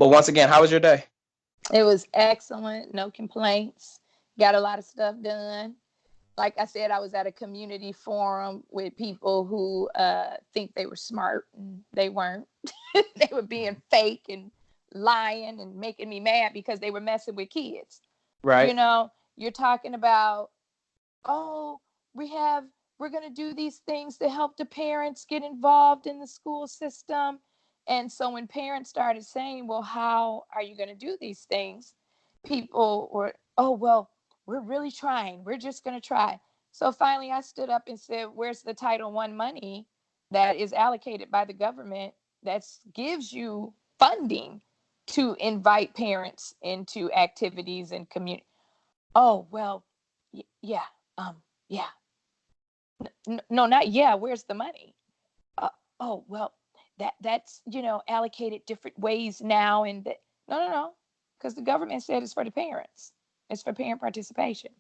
But once again, how was your day? It was excellent. No complaints. Got a lot of stuff done. Like I said, I was at a community forum with people who think they were smart and they weren't. They were being fake and lying and making me mad because they were messing with kids. Right. You're talking about, oh, we're going to do these things to help the parents get involved in the school system. And so when parents started saying, well, how are you going to do these things? People were, oh, well, we're really trying. We're just going to try. So finally I stood up and said, where's the Title I money that is allocated by the government that gives you funding to invite parents into activities and community? Oh, well, yeah, yeah. No, not yeah. Where's the money? Uh, oh, well, that's allocated different ways now, and no, because the government said it's for the parents. It's for parent participation.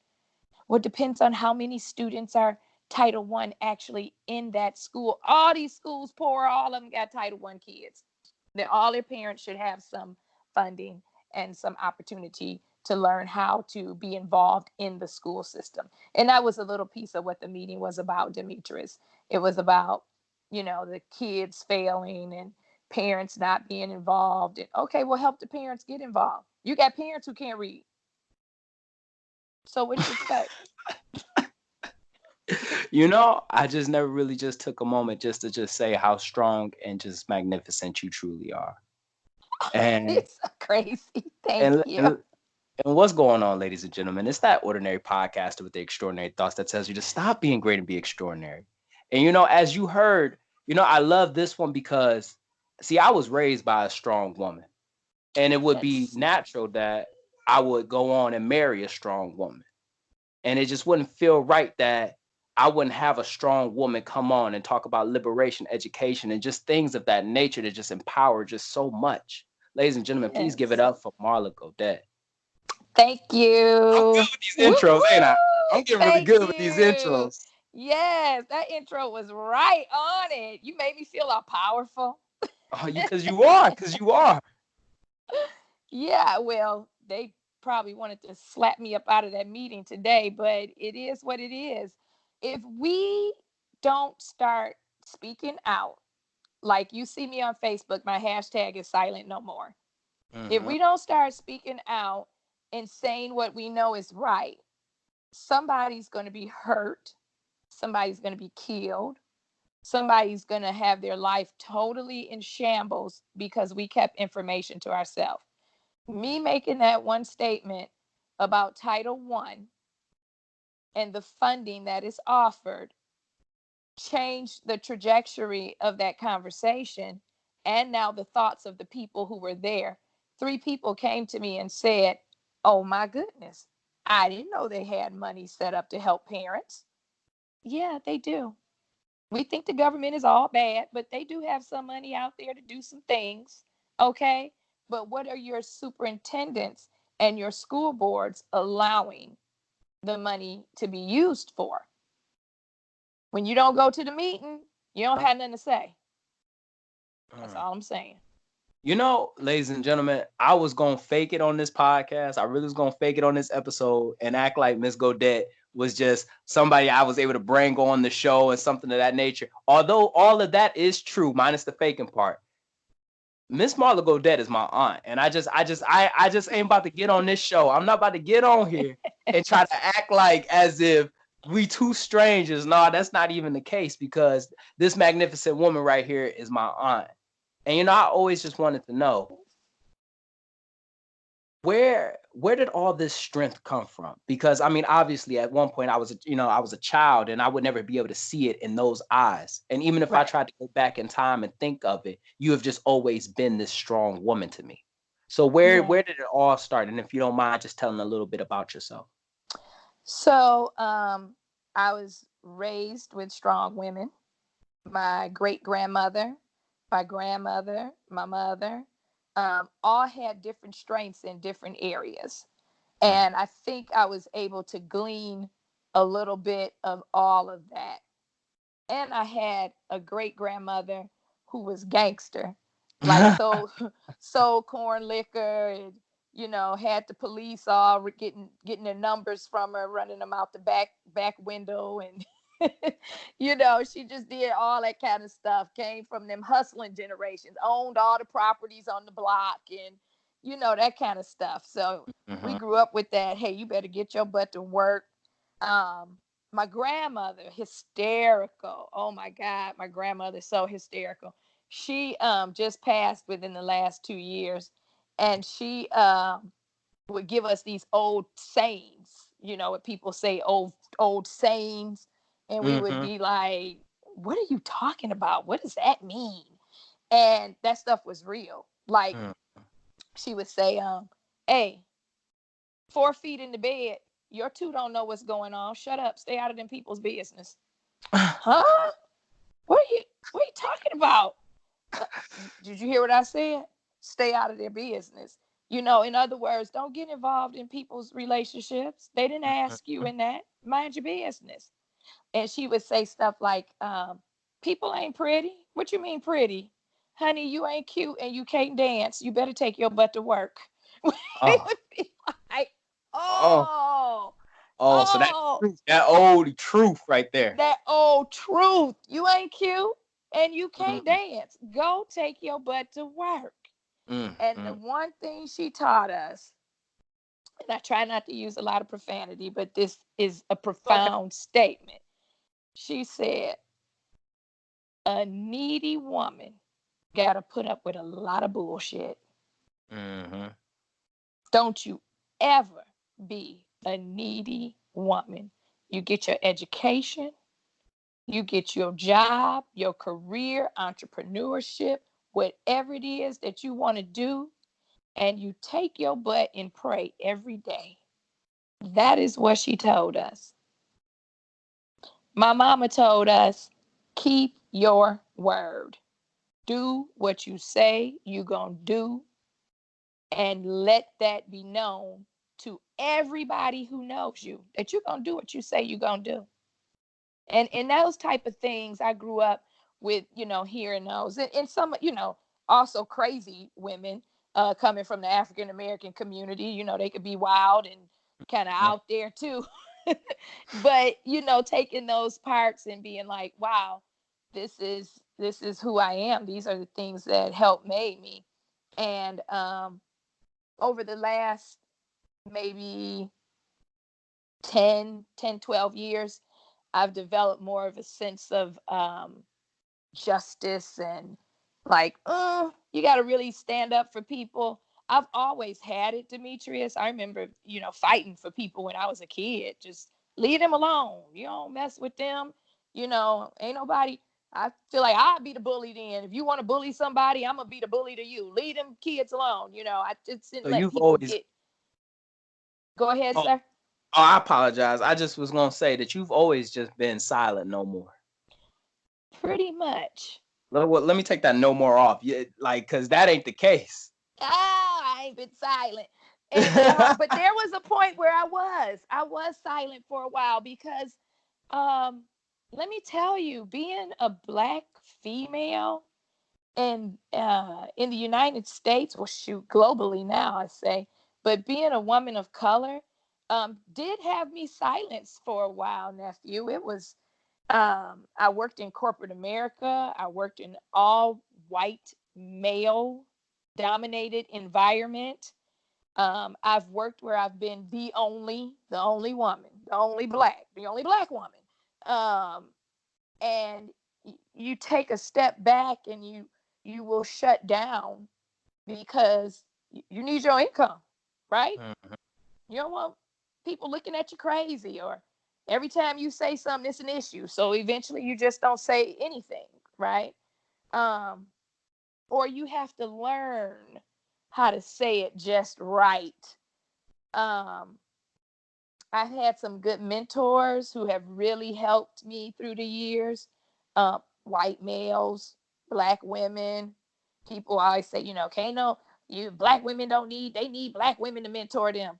Well, it depends on how many students are Title I actually in that school. All these schools poor, all of them got Title I kids. That all their parents should have some funding and some opportunity to learn how to be involved in the school system. And that was a little piece of what the meeting was about, Demetrius. It was about, the kids failing and parents not being involved. And okay, well, help the parents get involved. You got parents who can't read. So what do you expect? I just never really just took a moment just to just say how strong and just magnificent you truly are. And It's crazy. Thank and you. and, and what's going on, ladies and gentlemen? It's that ordinary podcaster with the extraordinary thoughts that tells you to stop being great and be extraordinary. And as you heard, I love this one because see, I was raised by a strong woman. And it would be Yes. natural that I would go on and marry a strong woman. And it just wouldn't feel right that I wouldn't have a strong woman come on and talk about liberation, education, and just things of that nature that just empower just so much. Ladies and gentlemen, please give it Yes. up for Marla Godette. Thank I'm good you. with these Woo intros, ain't I? I'm woo! getting really Thank good with these you. intros. Yes, that intro was right on it. You made me feel all powerful. Oh, because you are. Yeah, well, they probably wanted to slap me up out of that meeting today, but it is what it is. If we don't start speaking out, like you see me on Facebook, my hashtag is silent no more. If Mhm. we don't start speaking out and saying what we know is right, somebody's going to be hurt, somebody's going to be killed, somebody's going to have their life totally in shambles because we kept information to ourselves. Me making that one statement about Title I and the funding that is offered changed the trajectory of that conversation and now the thoughts of the people who were there. Three people came to me and said, oh my goodness, I didn't know they had money set up to help parents. Yeah, they do. We think the government is all bad, but they do have some money out there to do some things. Okay. But what are your superintendents and your school boards allowing the money to be used for? When you don't go to the meeting, you don't have nothing to say. That's Mm. all I'm saying. Ladies and gentlemen, I was gonna fake it on this podcast. I really was gonna fake it on this episode and act like Miss Godette was just somebody I was able to bring on the show and something of that nature. Although all of that is true, minus the faking part. Miss Marla Godette is my aunt, and I just ain't about to get on this show. I'm not about to get on here and try to act like as if we two strangers. No, that's not even the case because this magnificent woman right here is my aunt. And I always just wanted to know where did all this strength come from? Because I mean, obviously, at one point I was a child, and I would never be able to see it in those eyes. And even if I Right. tried to go back in time and think of it, you have just always been this strong woman to me. So Yeah. where did it all start? And if you don't mind, just telling a little bit about yourself. So I was raised with strong women. My great grandmother, my grandmother, my mother, all had different strengths in different areas. Mm. And I think I was able to glean a little bit of all of that. And I had a great grandmother who was gangster. like sold corn liquor, and had the police all getting their numbers from her, running them out the back window, and she just did all that kind of stuff. Came from them hustling generations, owned all the properties on the block, and that kind of stuff. So we grew up with that. Hey, you better get your butt to work. My grandmother, hysterical. Oh my God, my grandmother, so hysterical. She just passed within the last 2 years, and she would give us these old sayings, what people say, old sayings, and we would be like, "What are you talking about? What does that mean?" And that stuff was real. Like she would say, "Hey, 4 feet in the bed, your two don't know what's going on. Shut up. Stay out of them people's business." Huh? What are you talking about? Did you hear what I said? Stay out of their business. In other words, don't get involved in people's relationships. They didn't ask you in that. Mind your business. And she would say stuff like, people ain't pretty. What you mean pretty? Honey, you ain't cute and you can't dance. You better take your butt to work. We would be like, Oh, oh, so oh, that old truth right there. that old truth. You ain't cute and you can't dance. Go take your butt to work. And the one thing she taught us, and I try not to use a lot of profanity, but this is a profound statement. She said, a needy woman got to put up with a lot of bullshit. Don't you ever be a needy woman. You get your education, you get your job, your career, entrepreneurship, whatever it is that you want to do, and you take your butt and pray every day. That is what she told us. My mama told us, keep your word. Do what you say you gonna do, and let that be known to everybody who knows you, that you're gonna do what you say you're gonna do. And those type of things, I grew up with, hearing those. And some, also crazy women coming from the African American community, they could be wild and kind of out there too. But, taking those parts and being like, wow, this is who I am. These are the things that helped made me. And over the last maybe 12 years, I've developed more of a sense of justice, and like, you got to really stand up for people. I've always had it, Demetrius. I remember, fighting for people when I was a kid. Just leave them alone. You don't mess with them. Ain't nobody. I feel like I'd be the bully then. If you want to bully somebody, I'm going to be the bully to you. Leave them kids alone. I just didn't let people get. Go ahead, sir. Oh, I apologize. I just was going to say that you've always just been silent no more. Pretty much. Let me take that no more off. Yeah, because that ain't the case. I ain't been silent. But there was a point where I was silent for a while because, let me tell you, being a Black female in the United States, well, shoot, globally now, I say, but being a woman of color, did have me silenced for a while, nephew. It was, I worked in corporate America. I worked in all white male dominated environment. I've worked where I've been the only woman, the only black woman. And you take a step back and you will shut down because you need your income, right? You don't want people looking at you crazy, or every time you say something, it's an issue. So eventually you just don't say anything, right? Or you have to learn how to say it just right. I've had some good mentors who have really helped me through the years. White males, Black women. People always say, can't no, you Black women they need Black women to mentor them.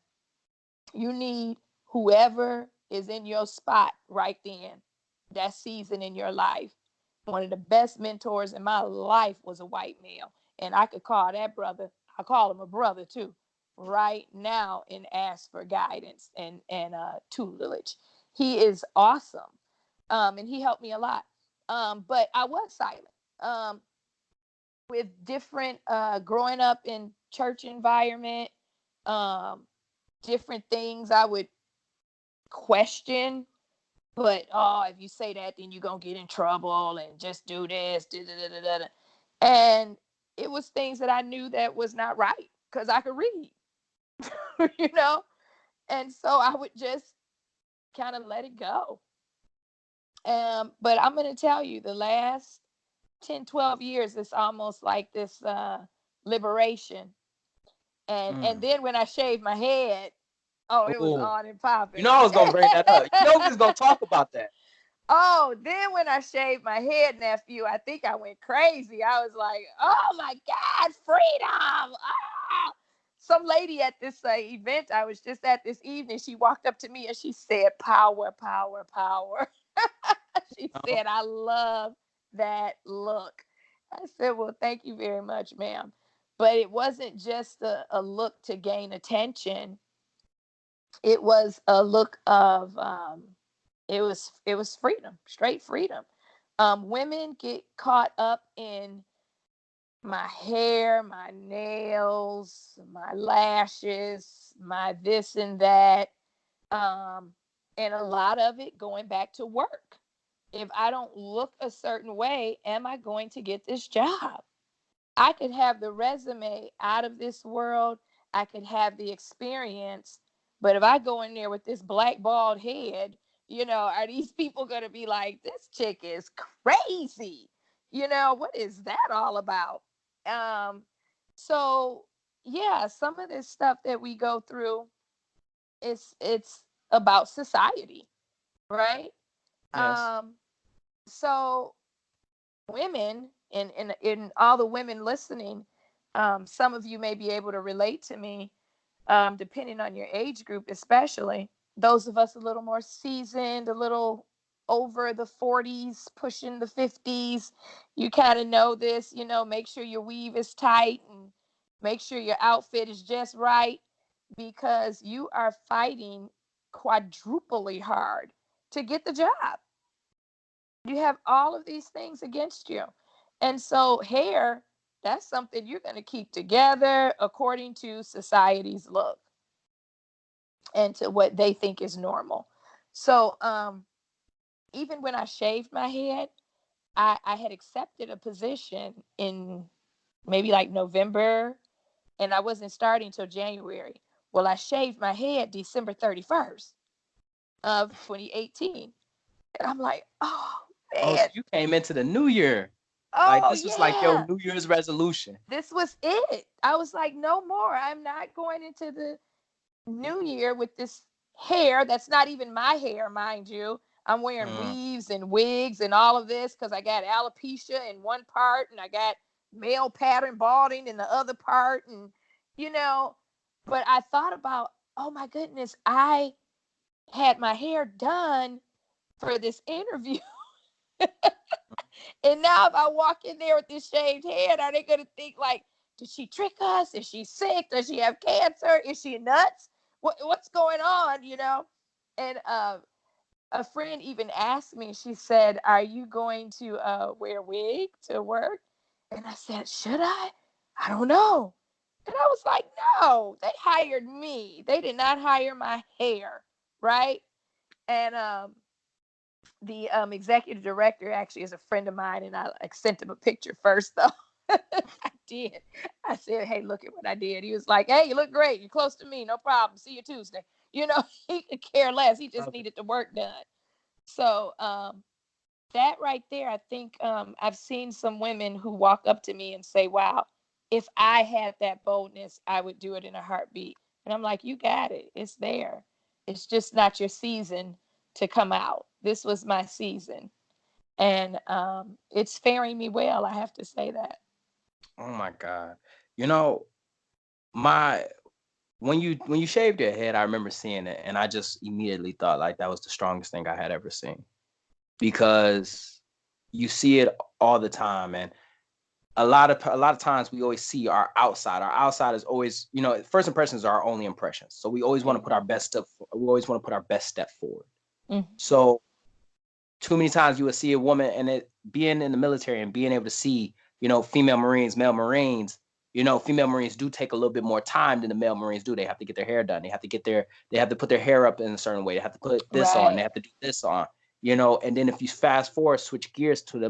You need whoever is in your spot right then, that season in your life. One of the best mentors in my life was a white male. And I could call that brother, I call him a brother too, right now, and ask for guidance and tutelage. He is awesome. And he helped me a lot. But I was silent. With different growing up in church environment, um, different things I would question, but if you say that, then you're gonna get in trouble and just do this, and it was things that I knew that was not right because I could read, you know, and so I would just kind of let it go. But I'm gonna tell you, the last 10, 12 years, it's almost like this liberation. And then when I shaved my head, it was Ooh. on and popping. You know I was gonna bring that up. You know we was gonna talk about that. Then when I shaved my head, nephew, I think I went crazy. I was like, oh my God, freedom. Ah! Some lady at this event I was just at this evening, she walked up to me and she said, power, power, power. She said, I love that look. I said, well, thank you very much, ma'am. But it wasn't just a look to gain attention. It was a look of it was freedom, straight freedom. Women get caught up in my hair, my nails, my lashes, my this and that, and a lot of it going back to work. If I don't look a certain way, am I going to get this job? I could have the resume out of this world. I could have the experience. But if I go in there with this black bald head, are these people going to be like, this chick is crazy? What is that all about? Um, so yeah, some of this stuff that we go through it's about society, right? Yes. Um, so women and all the women listening, some of you may be able to relate to me, depending on your age group, especially those of us a little more seasoned, a little over the 40s, pushing the 50s. You kind of know this, make sure your weave is tight and make sure your outfit is just right, because you are fighting quadruply hard to get the job. You have all of these things against you. And so hair, that's something you're going to keep together according to society's look and to what they think is normal. So even when I shaved my head, I had accepted a position in maybe like November, and I wasn't starting till January. Well, I shaved my head December 31st of 2018. And I'm like, oh Oh, so man. you came into the new year. Like Oh this was like your yeah. New Year's resolution. This was it. I was like, no more. I'm not going into the new year with this hair that's not even my hair, mind you. I'm wearing Mm. weaves and wigs and all of this because I got alopecia in one part and I got male pattern balding in the other part. And, you know, but I thought about, oh my goodness, I had my hair done for this interview. And now if I walk in there with this shaved head, are they going to think like, did she trick us? Is she sick? Does she have cancer? Is she nuts? What's going on? And a friend even asked me, she said, are you going to wear a wig to work? And I said, should I don't know. And I was like, no, they hired me. They did not hire my hair. Right. And the executive director actually is a friend of mine, and I sent him a picture first, though. I did. I said, hey, look at what I did. He was like, hey, you look great. You're close to me. No problem. See you Tuesday. He could care less. He just needed the work done. So that right there, I think I've seen some women who walk up to me and say, wow, if I had that boldness, I would do it in a heartbeat. And I'm like, you got it. It's there. It's just not your season to come out. This was my season. And it's faring me well, I have to say that. Oh my God. You know, my when you shaved your head, I remember seeing it and I just immediately thought like that was the strongest thing I had ever seen. Because You see it all the time, and a lot of times we always see our outside. Our outside is always, first impressions are our only impressions. So we always want to put our Amen. best step. We always want to put our best step forward. Mhm. So too many times you would see a woman, and it being in the military and being able to see, female Marines, male Marines. Female Marines do take a little bit more time than the male Marines do. They have to get their hair done. They have to put their hair up in a certain way. They have to put this on. They Right. have to do this on. And then if you fast forward, switch gears to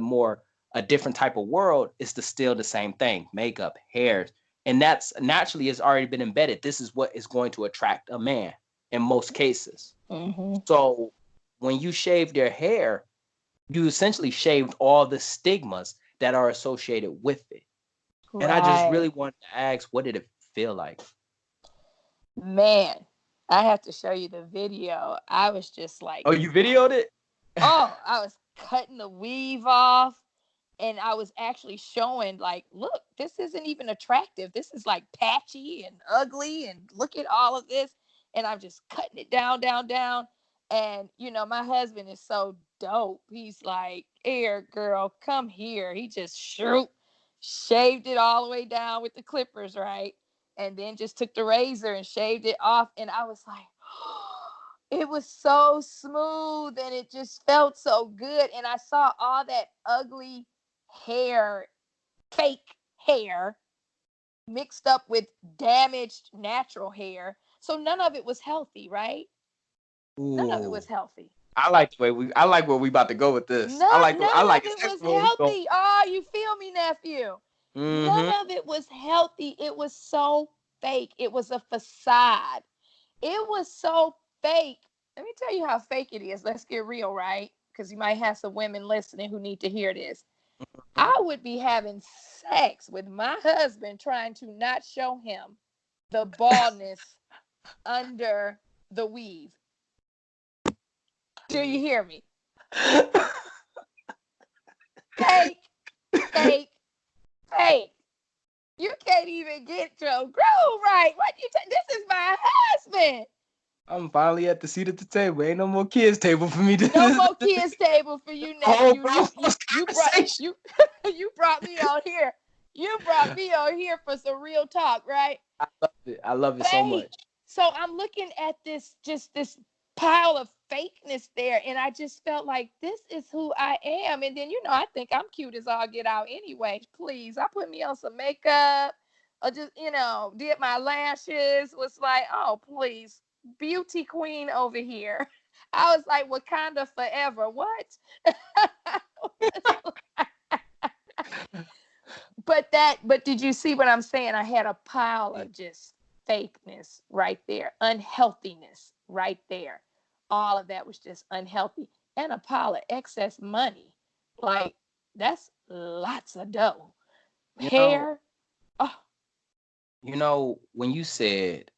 a different type of world, it's still the same thing: makeup, hairs, and that's naturally has already been embedded. This is what is going to attract a man in most cases. Hmm. So when you shave their hair, you essentially shaved all the stigmas that are associated with it. And I just really Right. wanted to ask, what did it feel like? Man, I have to show you the video. I was just like, Oh, you videoed it? oh, I was cutting the weave off. And I was actually showing, like, look, this isn't even attractive. This is like patchy and ugly. And look at all of this. And I'm just cutting it down, down, down. And, my husband is so dope. He's like, here, girl, come here. He just shaved it all the way down with the clippers, right? And then just took the razor and shaved it off. And I was like, it was so smooth and it just felt so good. And I saw all that ugly hair, fake hair, mixed up with damaged natural hair. So none of it was healthy, right? None of it Ooh. was healthy. I like where we about to go with this. I None like of it was exactly where we go. healthy. Oh, you feel me, nephew? None Mm-hmm. of it was healthy. It was so fake. It was a facade. It was so fake. Let me tell you how fake it is. Let's get real, right? Because you might have some women listening who need to hear this. I would be having sex with my husband trying to not show him the baldness under the weave. Do you hear me? Fake, fake, fake. You can't even get your groove right. This is my husband. I'm finally at the seat at the table. Ain't no more kids table for me. This No is more kids table for you, whole nephew. grown You brought conversation. you you brought me on here. You brought me on here for some real talk, right? I love it. I love it so Fake. much. So I'm looking at this pile of fakeness there, and I just felt like this is who I am. And then I think I'm cute as all get out anyway. Please, I put me on some makeup, or just did my lashes. Was like, oh please, beauty queen over here. I was like, Wakanda forever. What? But did you see what I'm saying? I had a pile Yeah. of just fakeness right there, unhealthiness right there. All of that was just unhealthy, and a pile of excess money. Like, that's lots of dough. You know, Hair. Oh, when you said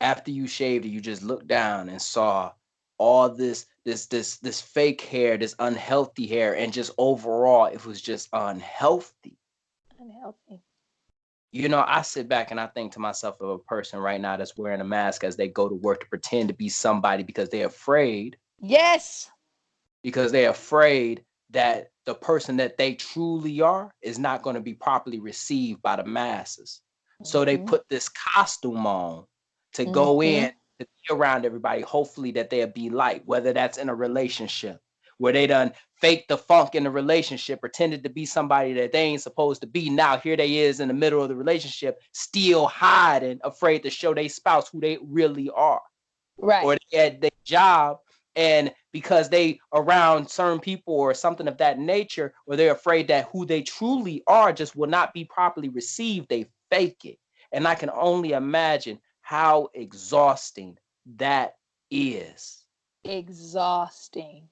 after you shaved it, you just looked down and saw all this fake hair, this unhealthy hair, and just overall it was just unhealthy. unhealthy. I sit back and I think to myself of a person right now that's wearing a mask as they go to work to pretend to be somebody Yes. because they're afraid that the person that they truly are is not going to be properly received by the masses. So they Mm-hmm. put this costume on to go Mm-hmm. in to be around everybody, hopefully that they'll be liked, whether that's in a relationship where they done faked the funk in the relationship, pretended to be somebody that they ain't supposed to be. Now here they is in the middle of the relationship, still hiding, afraid to show their spouse who they really are. Right. Or they at their job, and because they around certain people or something of that nature, or they're afraid that who they truly are just will not be properly received, they fake it. And I can only imagine how exhausting that is. Exhausting.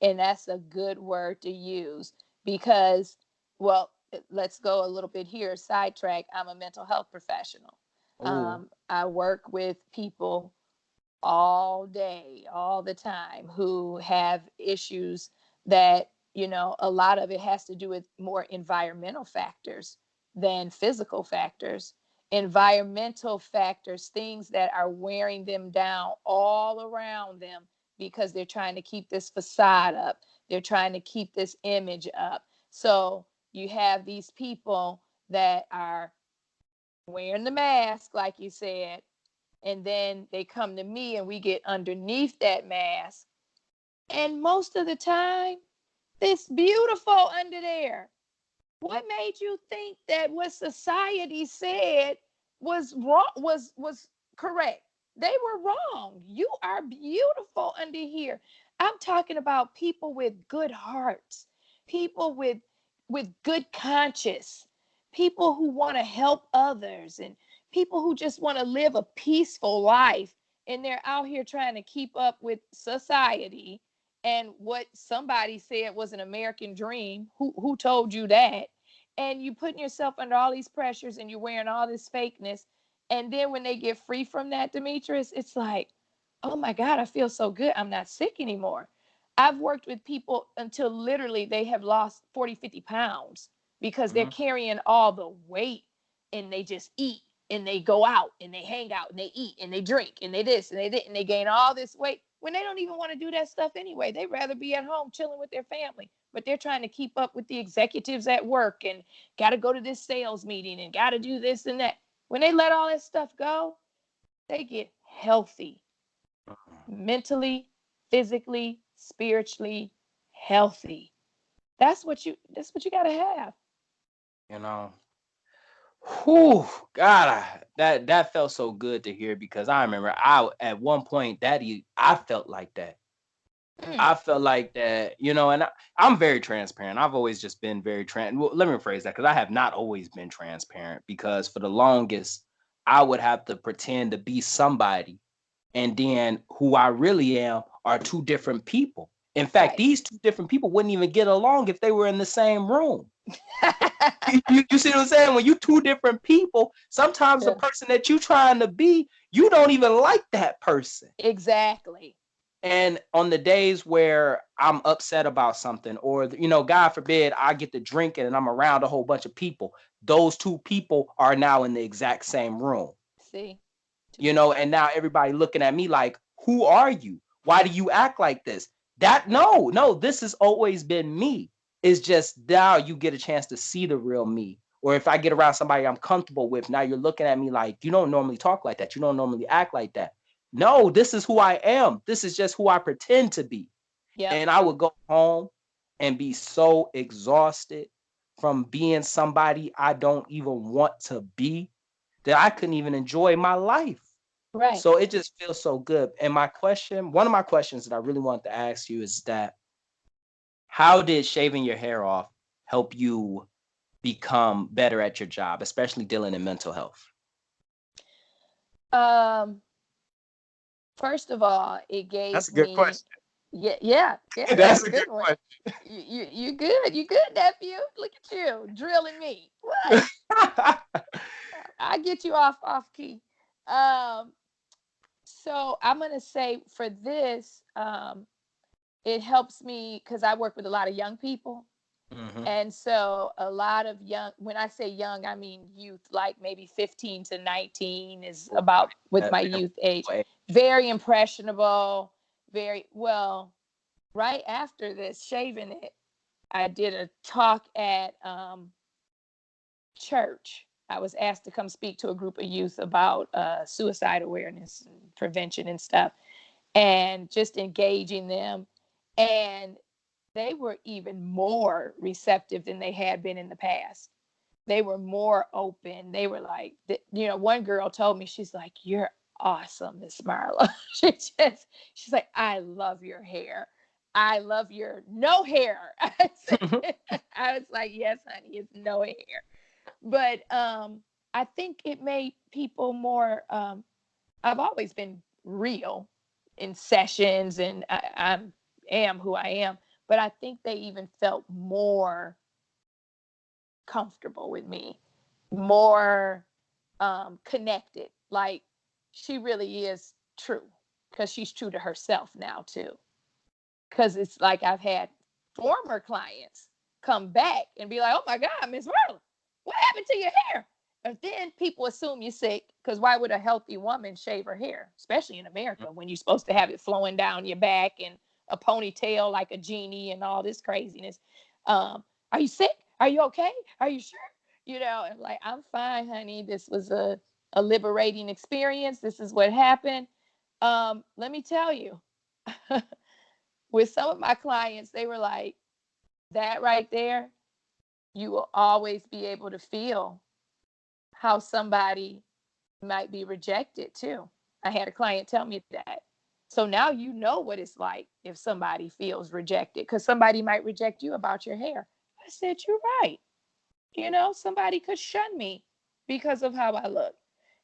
And that's a good word to use because, well, let's go a little bit here, sidetrack. I'm a mental health professional. Oh, I work with people all day, all the time, who have issues that, a lot of it has to do with more environmental factors than physical factors. Environmental factors, things that are wearing them down all around them because they're trying to keep this facade up. They're trying to keep this image up. So you have these people that are wearing the mask, like you said, and then they come to me and we get underneath that mask. And most of the time, it's beautiful under there. What made you think that what society said was wrong, was correct? They were wrong. You are beautiful under here. I'm talking about people with good hearts, people with good conscience, people who want to help others, and people who just want to live a peaceful life, and they're out here trying to keep up with society and what somebody said was an American dream. Who told you that? And you putting yourself under all these pressures and you're wearing all this fakeness. And then when they get free from that, Demetrius, it's like, oh my God, I feel so good. I'm not sick anymore. I've worked with people until literally they have lost 40, 50 pounds because they're carrying all the weight, and they just eat and they go out and they hang out and they eat and they drink and they this and they that, and they gain all this weight when they don't even want to do that stuff anyway. They'd rather be at home chilling with their family, but they're trying to keep up with the executives at work and got to go to this sales meeting and got to do this and that. When they let all that stuff go, they get healthy, mentally, physically, spiritually healthy. That's what you got to have. You know, whew, God, that felt so good to hear, because I remember at one point, Daddy, I felt like that. I felt like that, and I'm very transparent. I've always just been very well, let me rephrase that, because I have not always been transparent, because for the longest, I would have to pretend to be somebody, and then who I really am are two different people. In fact, Right. these two different people wouldn't even get along if they were in the same room. You see what I'm saying? When you two different people, sometimes the person that you trying to be, you don't even like that person. Exactly. And on the days where I'm upset about something, or, God forbid, I get to drinking and I'm around a whole bunch of people, those two people are now in the exact same room. See? And now everybody looking at me like, who are you? Why do you act like this? No, this has always been me. It's just now you get a chance to see the real me. Or if I get around somebody I'm comfortable with, now you're looking at me like, you don't normally talk like that. You don't normally act like that. No, this is who I am. This is just who I pretend to be. Yep. And I would go home and be so exhausted from being somebody I don't even want to be, that I couldn't even enjoy my life. Right. So it just feels so good. And one of my questions that I really want to ask you is that, how did shaving your hair off help you become better at your job, especially dealing in mental health? First of all, it gave That's a good me question. yeah. That's a good question. You good. You good, nephew. Look at you drilling me. What? I get you off key. So I'm gonna say for this, it helps me because I work with a lot of young people. And so a lot of when I say young, I mean youth, like maybe 15 to 19 is about with my youth age. Very impressionable, very well. Right after this, shaving it, I did a talk at church. I was asked to come speak to a group of youth about suicide awareness and prevention and stuff, and just engaging them. And they were even more receptive than they had been in the past. They were more open. They were like, one girl told me, she's like, "You're awesome, Miss Marla." She's like, "I love your hair. I love your no hair." I was like, "Yes, honey, it's no hair." But I think it made people more. I've always been real in sessions, and I am who I am. But I think they even felt more comfortable with me, more connected. Like she really is true, because she's true to herself now too. Because it's like I've had former clients come back and be like, "Oh my God, Miss Marla, what happened to your hair?" And then people assume you're sick, because why would a healthy woman shave her hair, especially in America, when you're supposed to have it flowing down your back and a ponytail like a genie and all this craziness. Are you sick? Are you okay? Are you sure? And like, I'm fine, honey. This was a liberating experience. This is what happened. Let me tell you, with some of my clients, they were like, that right there, you will always be able to feel how somebody might be rejected too. I had a client tell me that. So now you know what it's like if somebody feels rejected, because somebody might reject you about your hair. I said, you're right. Somebody could shun me because of how I look.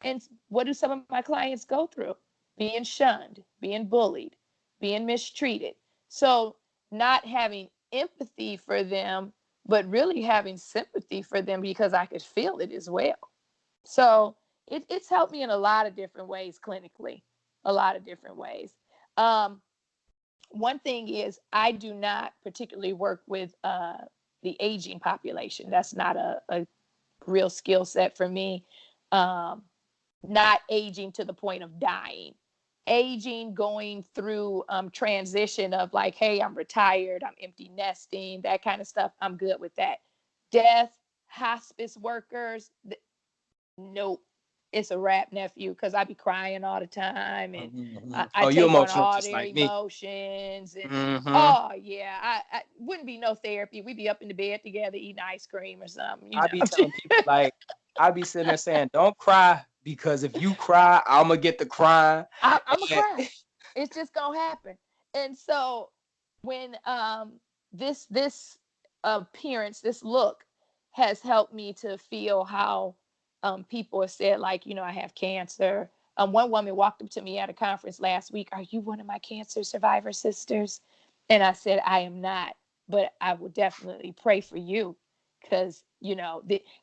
And what do some of my clients go through? Being shunned, being bullied, being mistreated. So not having empathy for them, but really having sympathy for them because I could feel it as well. So it's helped me in a lot of different ways clinically, a lot of different ways. One thing is I do not particularly work with the aging population. That's not a real skill set for me. Not aging to the point of dying. Aging, going through transition of like, hey, I'm retired, I'm empty nesting, that kind of stuff. I'm good with that. Death, hospice workers, nope. It's a wrap, nephew, because I be crying all the time, and I Oh, you take on emotional all just their like me. emotions. And Mm-hmm. oh yeah, I wouldn't be no therapy. We'd be up in the bed together eating ice cream or something, I be telling people like, I be sitting there saying, don't cry, because if you cry, I'm gonna get the crying. I'm gonna And cry. It's just gonna happen. And so when this appearance, this look, has helped me to feel how people have said, like, I have cancer. One woman walked up to me at a conference last week. Are you one of my cancer survivor sisters? And I said, I am not, but I will definitely pray for you, because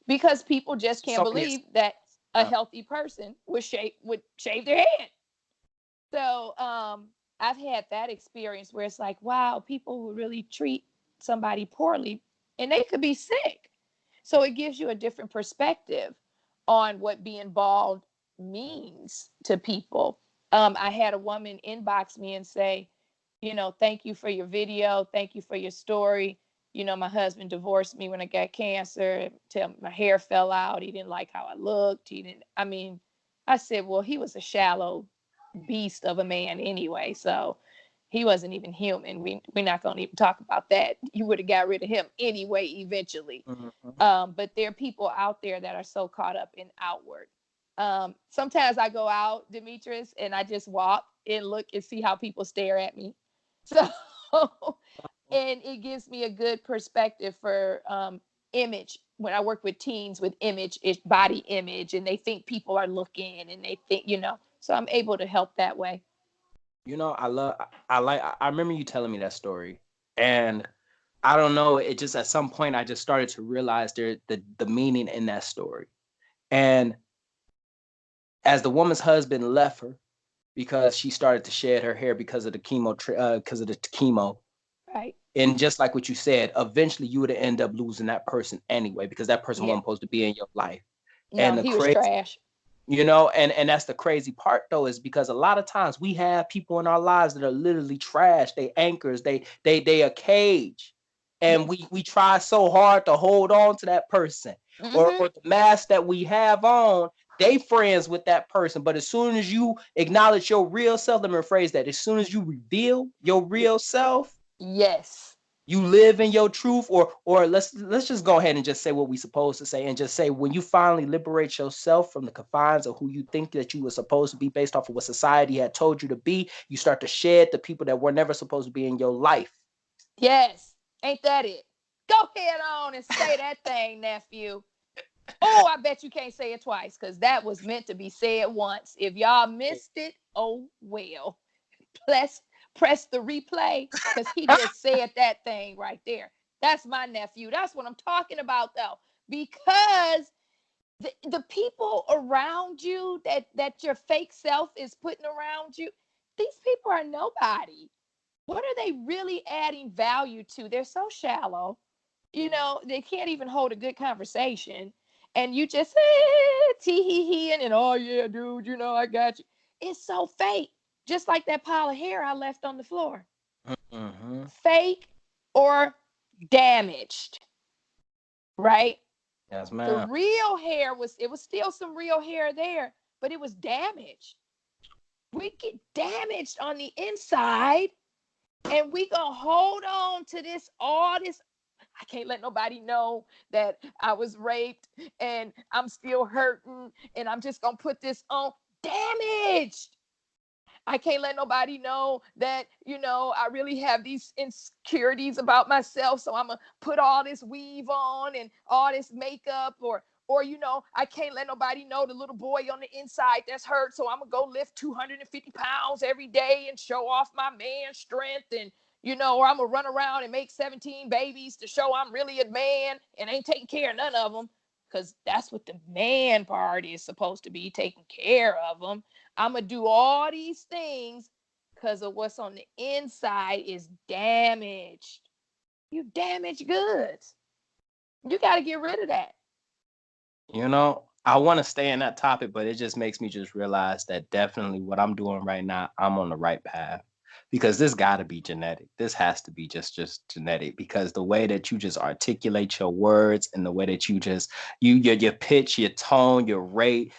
because people just can't so many, believe that a healthy person would shave their head. So I've had that experience where it's like, wow, people who really treat somebody poorly, and they could be sick. So it gives you a different perspective on what being bald means to people. I had a woman inbox me and say, thank you for your video. Thank you for your story. My husband divorced me when I got cancer. Tell me my hair fell out. He didn't like how I looked. I said, well, he was a shallow beast of a man anyway. So he wasn't even human. We're not going to even talk about that. You would have got rid of him anyway, eventually. But there are people out there that are so caught up in outward. Sometimes I go out, Demetrius, and I just walk and look and see how people stare at me. So, and it gives me a good perspective for image. When I work with teens with image, it's body image, and they think people are looking, and they think, so I'm able to help that way. I remember you telling me that story, and I don't know, it just at some point I just started to realize the meaning in that story. And as the woman's husband left her because she started to shed her hair because of the chemo, Right. and just like what you said, eventually you would end up losing that person anyway, because that person Yeah. wasn't supposed to be in your life. And No, the he was crazy, trash. and that's the crazy part though, is because a lot of times we have people in our lives that are literally trash. They anchors, they a cage, and we try so hard to hold on to that person, Mm-hmm. or the mask that we have on. They friends with that person, but as soon as you acknowledge your real self, let me rephrase that, as soon as you reveal your real self, Yes. you live in your truth, or let's just go ahead and just say what we supposed to say, and just say, when you finally liberate yourself from the confines of who you think that you were supposed to be based off of what society had told you to be, you start to shed the people that were never supposed to be in your life. Yes. Ain't that it? Go head on and say that thing, nephew. Oh, I bet you can't say it twice, because that was meant to be said once. If y'all missed it, oh well. Press the replay, because he just said that thing right there. That's my nephew. That's what I'm talking about, though. Because the people around you that your fake self is putting around you, these people are nobody. What are they really adding value to? They're so shallow. They can't even hold a good conversation. And you just tee hee hee and oh yeah, dude, I got you. It's so fake. Just like that pile of hair I left on the floor. fake or damaged, right? Yes, The ma'am. real hair was still some real hair there, but it was damaged. We get damaged on the inside, and we gonna hold on to all this. I can't let nobody know that I was raped and I'm still hurting, and I'm just gonna put this on. Damaged. I can't let nobody know that, I really have these insecurities about myself. So I'm going to put all this weave on and all this makeup, or, I can't let nobody know the little boy on the inside that's hurt. So I'm going to go lift 250 pounds every day and show off my man strength. And, or I'm going to run around and make 17 babies to show I'm really a man and ain't taking care of none of them. Because that's what the man part is supposed to be, taking care of them. I'm going to do all these things because of what's on the inside is damaged. You damaged goods. You got to get rid of that. I want to stay in that topic, but it just makes me just realize that definitely what I'm doing right now, I'm on the right path, because this got to be genetic. This has to be just genetic, because the way that you just articulate your words and the way that you just your pitch, your tone, your rate,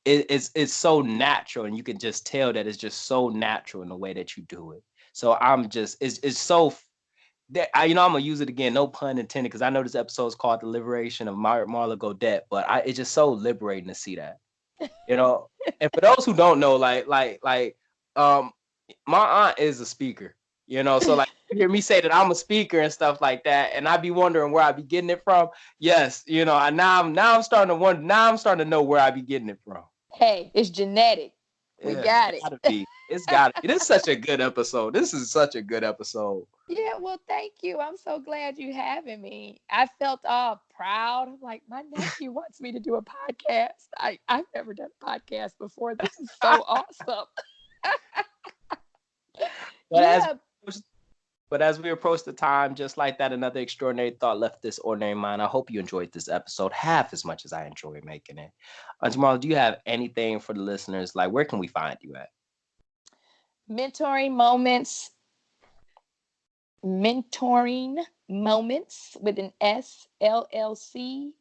it's so natural, and you can just tell that it's just so natural in the way that you do it. So I'm just it's so that I'm gonna use it again, no pun intended, because I know this episode is called "The Liberation of Marla Godette," but it's just so liberating to see that, you know. And for those who don't know, um, my aunt is a speaker, so like you hear me say that I'm a speaker and stuff like that, and I be wondering where I be getting it from. Yes, now I'm starting to wonder. Now I'm starting to know where I be getting it from. Hey, it's genetic. We Yeah, it's got it. gotta be. It's gotta be. This is such a good episode. This is such a good episode. Yeah, well, thank you. I'm so glad you having me. I felt all proud. I'm like, my nephew wants me to do a podcast. I've never done a podcast before. This is so awesome. But as Yeah. but as we approach the time, just like that, another extraordinary thought left this ordinary mind. I hope you enjoyed this episode half as much as I enjoyed making it. Aunt Marla, do you have anything for the listeners? Like, where can we find you at? Mentoring moments, mentoring moments with an SLLC.com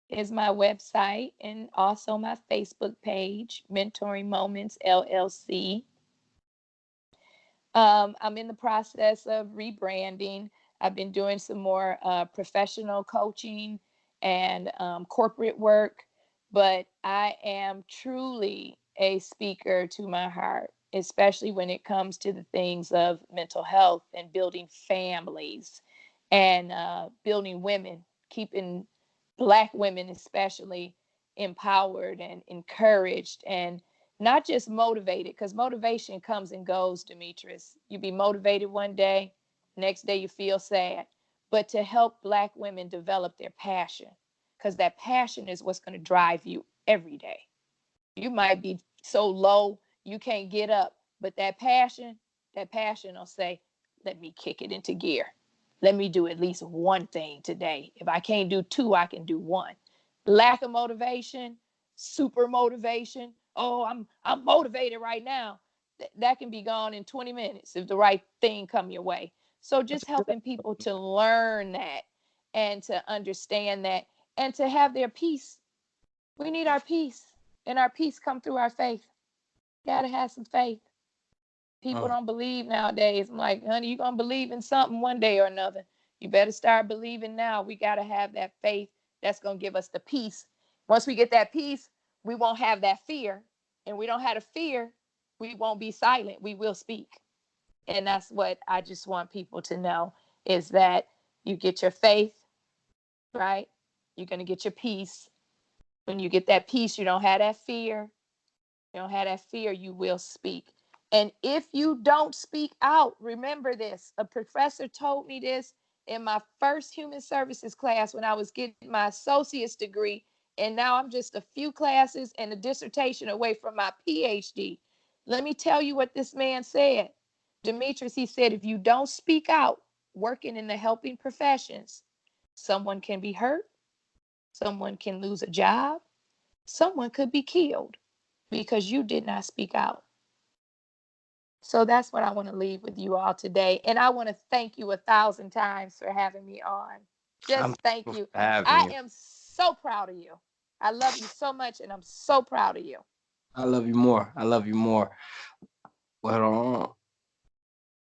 is my website, and also my Facebook page, Mentoring Moments LLC. I'm in the process of rebranding. I've been doing some more professional coaching and corporate work, but I am truly a speaker to my heart, especially when it comes to the things of mental health and building families and building women, keeping Black women especially empowered and encouraged, and not just motivated, because motivation comes and goes, Demetrius. You be motivated one day, next day you feel sad. But to help Black women develop their passion, because that passion is what's going to drive you every day. You might be so low you can't get up, but that passion will say, let me kick it into gear. Let me do at least one thing today. If I can't do two, I can do one. Lack of motivation, super motivation. Oh, I'm motivated right now. That can be gone in 20 minutes if the right thing come your way. So That's just a good helping people to learn that and to understand that and to have their peace. We need our peace, and our peace come through our faith. Gotta have some faith. People episode. don't believe nowadays. I'm like, honey, you're gonna believe in something one day or another. You better start believing now. We gotta have that faith that's gonna give us the peace. Once we get that peace, we won't have that fear. And we don't have the fear, we won't be silent. We will speak. And that's what I just want people to know, is that you get your faith, right? You're gonna get your peace. When you get that peace, you don't have that fear. You don't have that fear, you will speak. And if you don't speak out, remember this. A professor told me this in my first human services class when I was getting my associate's degree. And now I'm just a few classes and a dissertation away from my PhD. Let me tell you what this man said. Demetrius, he said, if you don't speak out, working in the helping professions, someone can be hurt, someone can lose a job, someone could be killed because you did not speak out. So that's what I want to leave with you all today. And I want to thank you 1,000 times for having me on. I'm Just thank thankful you. for having I you. am so proud of you. I love you so much, and I'm so proud of you. I love you more. I love you more. Well,